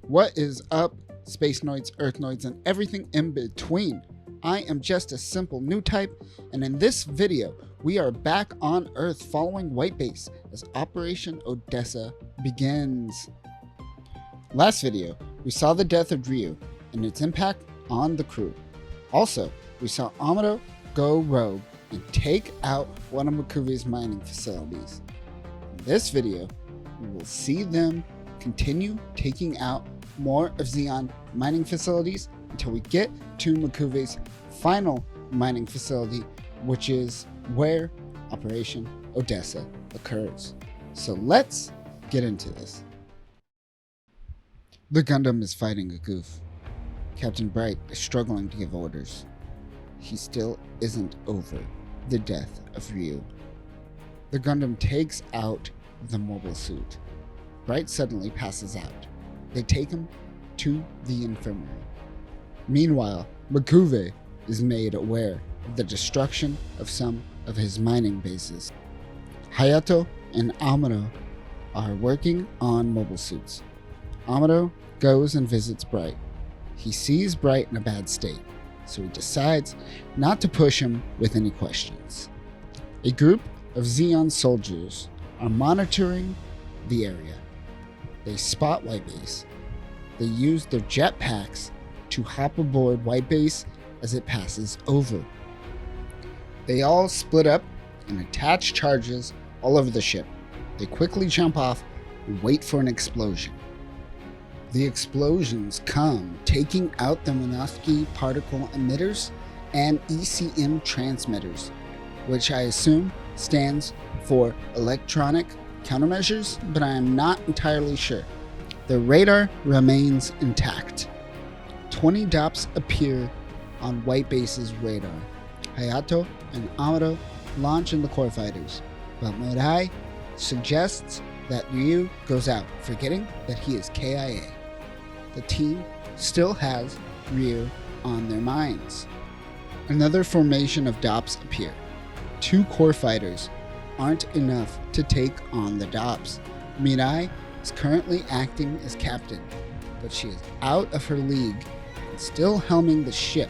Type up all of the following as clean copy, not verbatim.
What is up, space noids, earth noids, and everything in between? I am just a simple Newtype, and in this video, we are back on Earth following White Base as Operation Odessa begins. Last video, we saw the death of Ryu and its impact on the crew. Also, we saw Amuro go rogue and take out one of Makuve's mining facilities. In this video, we will see them continue taking out more of Zeon mining facilities until we get to Makuve's final mining facility, which is where Operation Odessa occurs. So let's get into this. The Gundam is fighting a goof. Captain Bright is struggling to give orders. He still isn't over the death of Ryu. The Gundam takes out the mobile suit. Bright suddenly passes out. They take him to the infirmary. Meanwhile, Makuve is made aware of the destruction of some of his mining bases. Hayato and Amuro are working on mobile suits. Amuro goes and visits Bright. He sees Bright in a bad state, so he decides not to push him with any questions. A group of Zeon soldiers are monitoring the area. They spot White Base. They use their jetpacks to hop aboard White Base as it passes over. They all split up and attach charges all over the ship. They quickly jump off and wait for an explosion. The explosions come, taking out the Minovsky particle emitters and ECM transmitters, which I assume stands for electronic countermeasures, but I am not entirely sure. The radar remains intact. 20 dots appear on White Base's radar. Hayato and Amuro launch in the core fighters, but Mirai suggests that Ryu goes out, forgetting that he is KIA. The team still has Ryu on their minds. Another formation of DOPS appear. 2 core fighters aren't enough to take on the DOPS. Mirai is currently acting as captain, but she is out of her league and still helming the ship.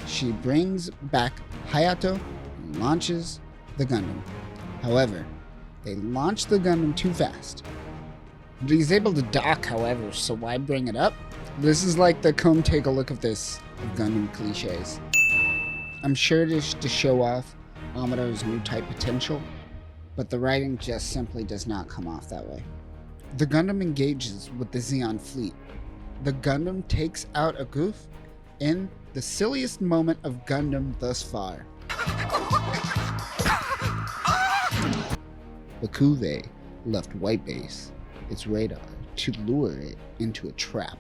She brings back Hayato and launches the Gundam. However, they launch the Gundam too fast. But he's able to dock, however, so why bring it up? This is like the come take a look of this of Gundam cliches. I'm sure it is to show off Amuro's Newtype potential, but the writing just simply does not come off that way. The Gundam engages with the Zeon fleet. The Gundam takes out a goof in the silliest moment of Gundam thus far. Makuve left White Base its radar to lure it into a trap.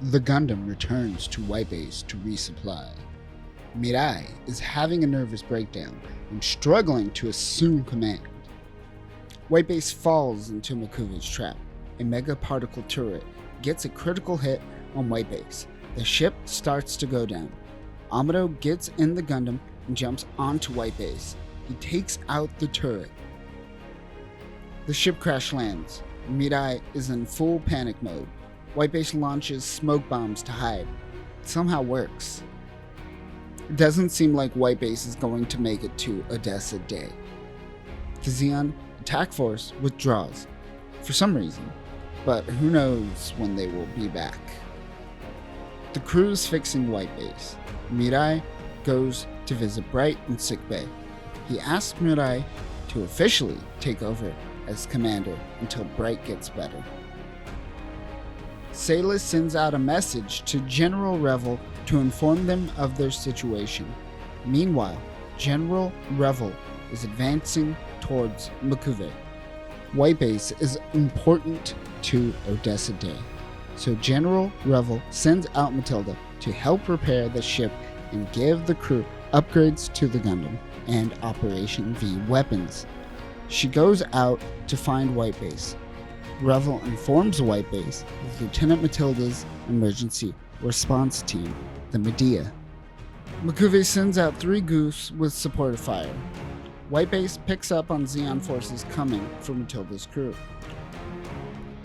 The Gundam returns to White Base to resupply. Mirai is having a nervous breakdown and struggling to assume command. White Base falls into Makuve's trap. A mega particle turret gets a critical hit on White Base. The ship starts to go down. Amuro gets in the Gundam and jumps onto White Base. He takes out the turret. The ship crash lands. Mirai is in full panic mode. White Base launches smoke bombs to hide. It somehow works. It doesn't seem like White Base is going to make it to Odessa Day. The Zeon attack force withdraws for some reason, but who knows when they will be back. The crew is fixing White Base. Mirai goes to visit Bright in sickbay. He asks Mirai to officially take over as commander until Bright gets better. Sayla sends out a message to General Revel to inform them of their situation. Meanwhile, General Revel is advancing towards Makuve. White Base is important to Odessa Day, so General Revel sends out Matilda to help repair the ship and give the crew upgrades to the Gundam and Operation V weapons. She goes out to find White Base. Revel informs White Base of Lieutenant Matilda's emergency response team, the Medea. Makuve sends out 3 goofs with supportive fire. White Base picks up on Zeon forces coming for Matilda's crew.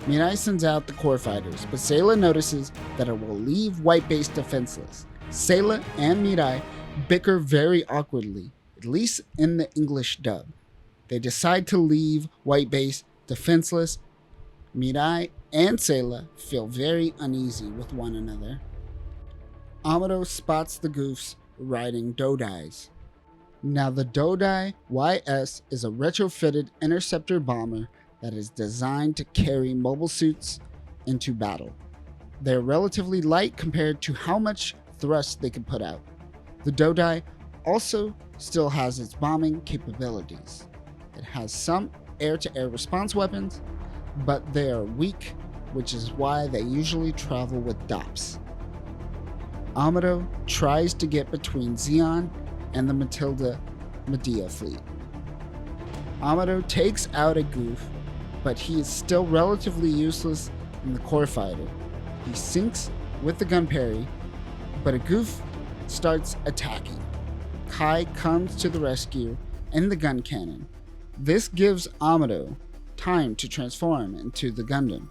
Mirai sends out the core fighters, but Sayla notices that it will leave White Base defenseless. Sayla and Mirai bicker very awkwardly, at least in the English dub. They decide to leave White Base defenseless. Mirai and Sayla feel very uneasy with one another. Amuro spots the goofs riding Dodais. Now the Dodai YS is a retrofitted interceptor bomber that is designed to carry mobile suits into battle. They're relatively light compared to how much thrust they can put out. The Dodai also still has its bombing capabilities. It has some air-to-air response weapons, but they are weak, which is why they usually travel with DOPS. Amuro tries to get between Zeon and the Matilda Medea fleet. Amuro takes out a goof, but he is still relatively useless in the core fighter. He sinks with the gun parry, but a goof starts attacking. Kai comes to the rescue in the gun cannon. This gives Amuro time to transform into the Gundam.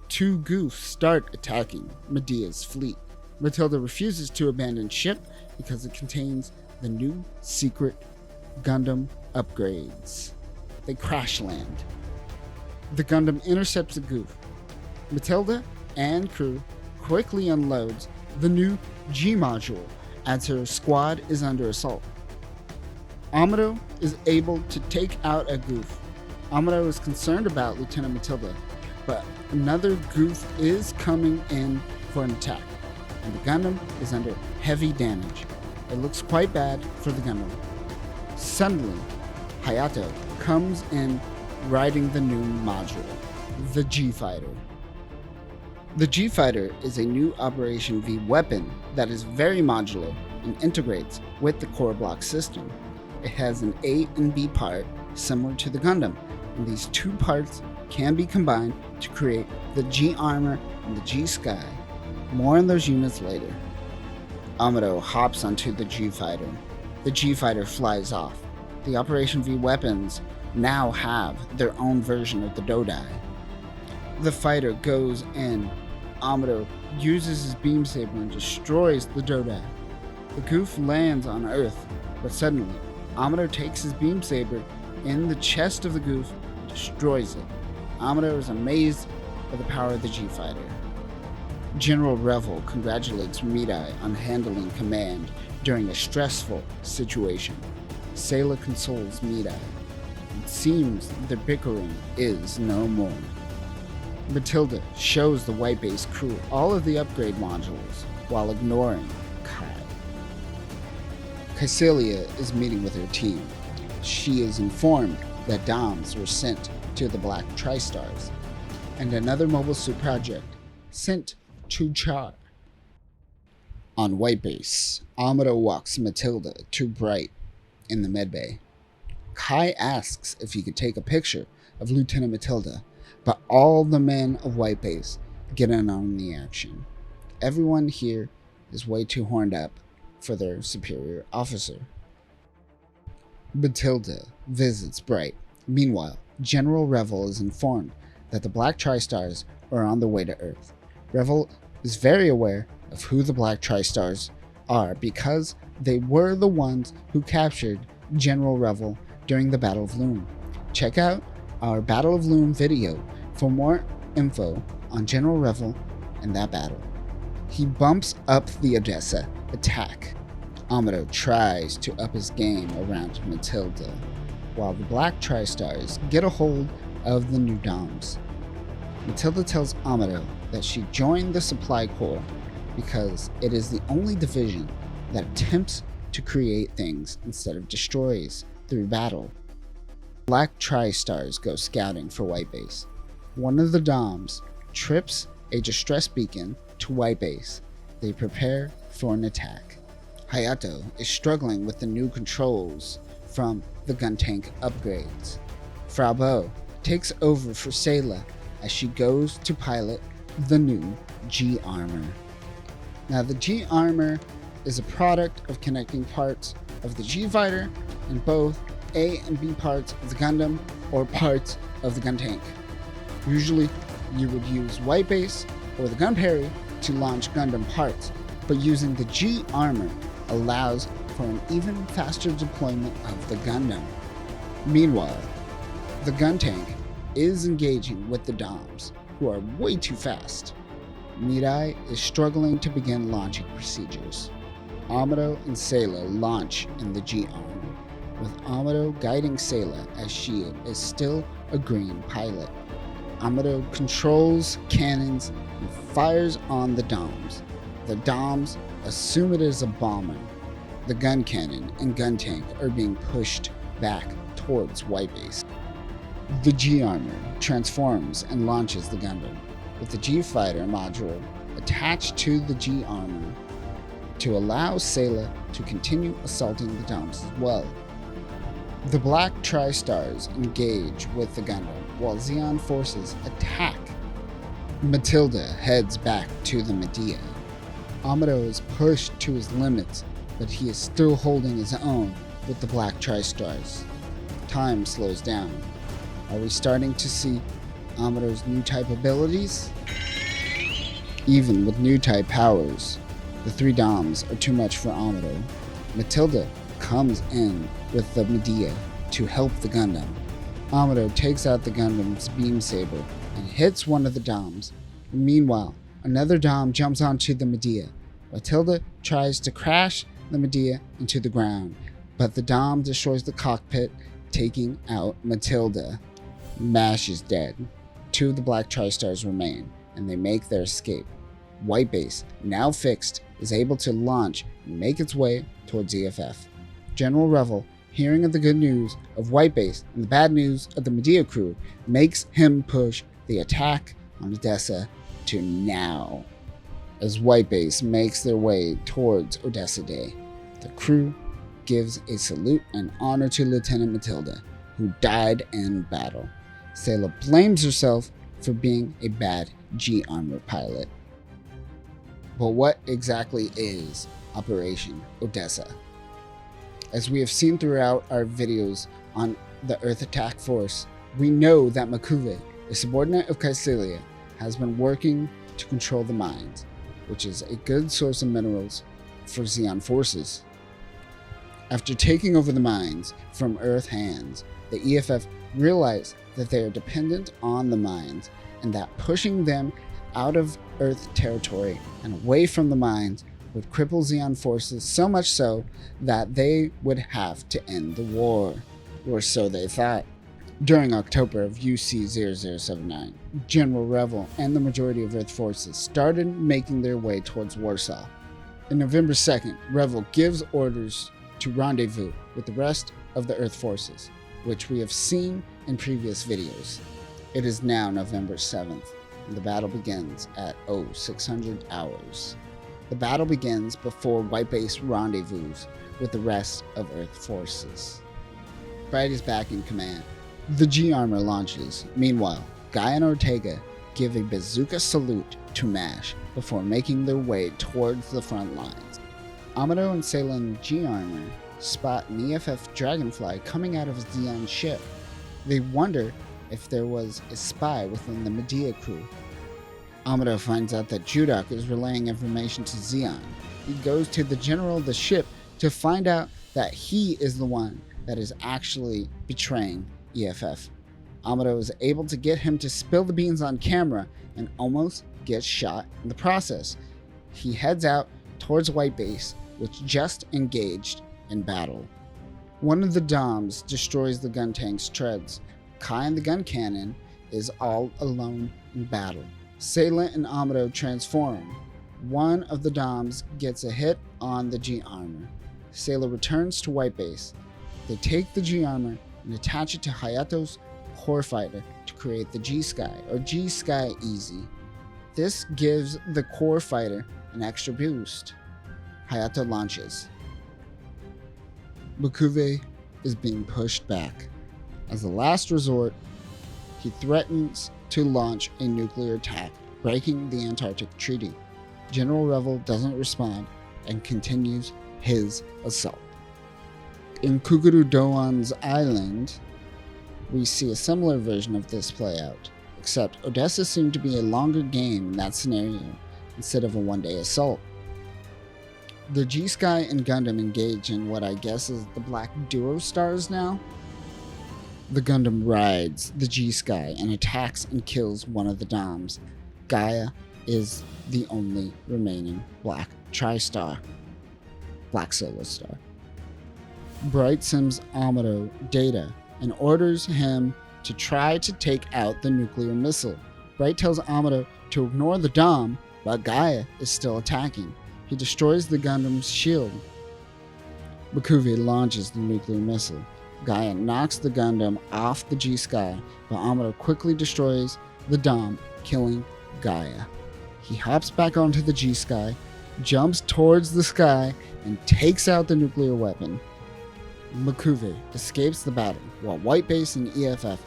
Two goofs start attacking Medea's fleet. Matilda refuses to abandon ship because it contains the new secret Gundam upgrades. They crash land. The Gundam intercepts the goof. Matilda and crew quickly unloads the new G module as her squad is under assault. Amuro is able to take out a goof. Amuro is concerned about Lieutenant Matilda, but another goof is coming in for an attack, and the Gundam is under heavy damage. It looks quite bad for the Gundam. Suddenly, Hayato comes in riding the new module, the G-Fighter. The G-Fighter is a new Operation V weapon that is very modular and integrates with the core block system. It has an A and B part similar to the Gundam, and these two parts can be combined to create the G-Armor and the G-Sky. More on those units later. Amuro hops onto the G-Fighter. The G-Fighter flies off. The Operation V weapons now have their own version of the Dodai. The fighter goes in. Amuro uses his beam saber and destroys the Dodai. The goof lands on Earth, but suddenly, Amuro takes his beam saber in the chest of the goof and destroys it. Amuro is amazed by the power of the G-Fighter. General Revel congratulates Mirai on handling command during a stressful situation. Sayla consoles Mirai. It seems their bickering is no more. Matilda shows the White Base crew all of the upgrade modules while ignoring Kai. Kycilia is meeting with her team. She is informed that DOMs were sent to the Black Tri-Stars and another mobile suit project sent to Char. On White Base, Amuro walks Matilda to Bright in the medbay. Kai asks if he could take a picture of Lieutenant Matilda, but all the men of White Base get in on the action. Everyone here is way too horned up for their superior officer. Matilda visits Bright. Meanwhile, General Revel is informed that the Black Tri-Stars are on their way to Earth. Revel is very aware of who the Black Tri-Stars are because they were the ones who captured General Revel during the Battle of Loon. Check out our Battle of Loon video for more info on General Revel and that battle. He bumps up the Odessa attack. Amuro tries to up his game around Matilda, while the Black Tri-Stars get a hold of the new DOMs. Matilda tells Amuro that she joined the Supply Corps because it is the only division that attempts to create things instead of destroys through battle. Black Tri-Stars go scouting for White Base. One of the DOMs trips a distress beacon to White Base. They prepare for an attack. Hayato is struggling with the new controls from the gun tank upgrades. Frau Bo takes over for Sayla as she goes to pilot the new G-Armor. Now the G-Armor is a product of connecting parts of the G-Fighter and both A and B parts of the Gundam or parts of the gun tank. Usually, you would use White Base or the gun parry to launch Gundam parts, but using the G armor allows for an even faster deployment of the Gundam. Meanwhile, the gun tank is engaging with the DOMs, who are way too fast. Newtype is struggling to begin launching procedures. Amuro and Sayla launch in the G armor, with Amuro guiding Sayla as she is still a green pilot. Amuro controls cannons and fires on the DOMs. The DOMs assume it is a bomber. The gun cannon and gun tank are being pushed back towards White Base. The G armor transforms and launches the Gundam, with the G fighter module attached to the G armor to allow Sayla to continue assaulting the DOMs as well. The Black Tri-Stars engage with the Gundam, while Zeon forces attack. Matilda heads back to the Medea. Amuro is pushed to his limits, but he is still holding his own with the Black Tri-Stars. Time slows down. Are we starting to see Amuro's Newtype abilities? Even with Newtype powers, the 3 DOMs are too much for Amuro. Matilda comes in with the Medea to help the Gundam. Amuro takes out the Gundam's beam saber and hits one of the DOMs. Meanwhile, another DOM jumps onto the Medea. Matilda tries to crash the Medea into the ground, but the DOM destroys the cockpit, taking out Matilda. Mash is dead. 2 of the Black Tri-Stars remain, and they make their escape. White Base, now fixed, is able to launch and make its way towards EFF. General Revel, hearing of the good news of White Base and the bad news of the Medea crew, makes him push the attack on Odessa to now. As White Base makes their way towards Odessa Day, the crew gives a salute and honor to Lieutenant Matilda, who died in battle. Sayla blames herself for being a bad G armor pilot. But what exactly is Operation Odessa? As we have seen throughout our videos on the Earth Attack Force, we know that Makuve, a subordinate of Kycilia, has been working to control the mines, which is a good source of minerals for Zeon forces. After taking over the mines from Earth hands, the EFF realize that they are dependent on the mines, and that pushing them out of Earth territory and away from the mines would cripple Zeon forces, so much so that they would have to end the war, or so they thought. During October of UC-0079, General Revel and the majority of Earth forces started making their way towards Warsaw. On November 2nd, Revel gives orders to rendezvous with the rest of the Earth forces, which we have seen in previous videos. It is now November 7th, and the battle begins at 0600 hours. The battle begins before White Base rendezvous with the rest of Earth forces. Bright is back in command. The G armor launches. Meanwhile, Guy and Ortega give a bazooka salute to MASH before making their way towards the front lines. Amuro and Sayla in G armor spot an EFF Dragonfly coming out of Zeon's ship. They wonder if there was a spy within the Medea crew. Amuro finds out that Judok is relaying information to Zeon. He goes to the general of the ship to find out that he is the one that is actually betraying EFF. Amuro is able to get him to spill the beans on camera and almost gets shot in the process. He heads out towards White Base, which just engaged in battle. One of the DOMs destroys the gun tank's treads. Kai and the gun cannon is all alone in battle. Sayla and Amuro transform. One of the DOMs gets a hit on the G armor. Sayla returns to White Base. They take the G armor and attach it to Hayato's core fighter to create the G-Sky, or G-Sky Easy. This gives the core fighter an extra boost. Hayato launches. Makuve is being pushed back. As a last resort, he threatens to launch a nuclear attack, breaking the Antarctic Treaty. General Revel doesn't respond and continues his assault. In Kuguru Doan's island, we see a similar version of this play out. except Odessa seemed to be a longer game in that scenario instead of a one-day assault. The G-Sky and Gundam engage in what I guess is the Black Duo Stars now. The Gundam rides the G-Sky and attacks and kills one of the Doms. Gaia is the only remaining Black Tri-Star. Black Solo Star. Bright sends Amuro data and orders him to try to take out the nuclear missile. Bright tells Amuro to ignore the Dom, but Gaia is still attacking. He destroys the Gundam's shield. Bakuve launches the nuclear missile. Gaia knocks the Gundam off the G-Sky, but Amuro quickly destroys the Dom, killing Gaia. He hops back onto the G-Sky, jumps towards the sky, and takes out the nuclear weapon. Bakuve escapes the battle, while White Base and EFF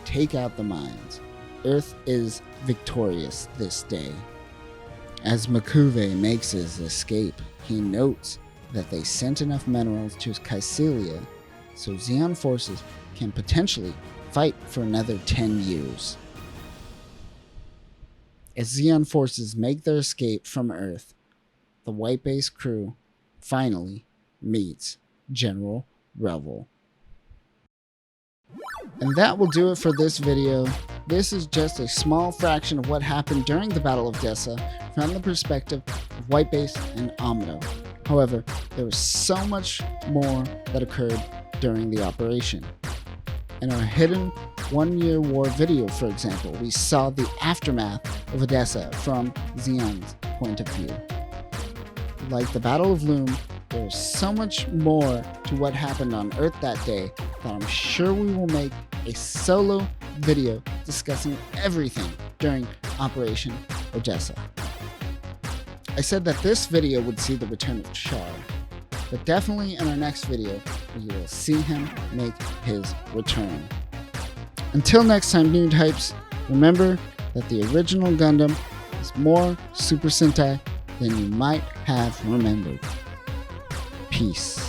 take out the mines. Earth is victorious this day. As Bakuve makes his escape, he notes that they sent enough minerals to Caecilia so Zeon forces can potentially fight for another 10 years. As Zeon forces make their escape from Earth, the White Base crew finally meets General Revel. And that will do it for this video. This is just a small fraction of what happened during the Battle of Odessa from the perspective of White Base and Amuro. However, there was so much more that occurred during the operation. In our hidden one-year war video, for example, we saw the aftermath of Odessa from Zeon's point of view. Like the Battle of Loom, there is so much more to what happened on Earth that day that I'm sure we will make a solo video discussing everything during Operation Odessa. I said that this video would see the return of Char, but definitely in our next video, we will see him make his return. Until next time, Newtypes, remember that the original Gundam is more Super Sentai than you might have remembered. Peace.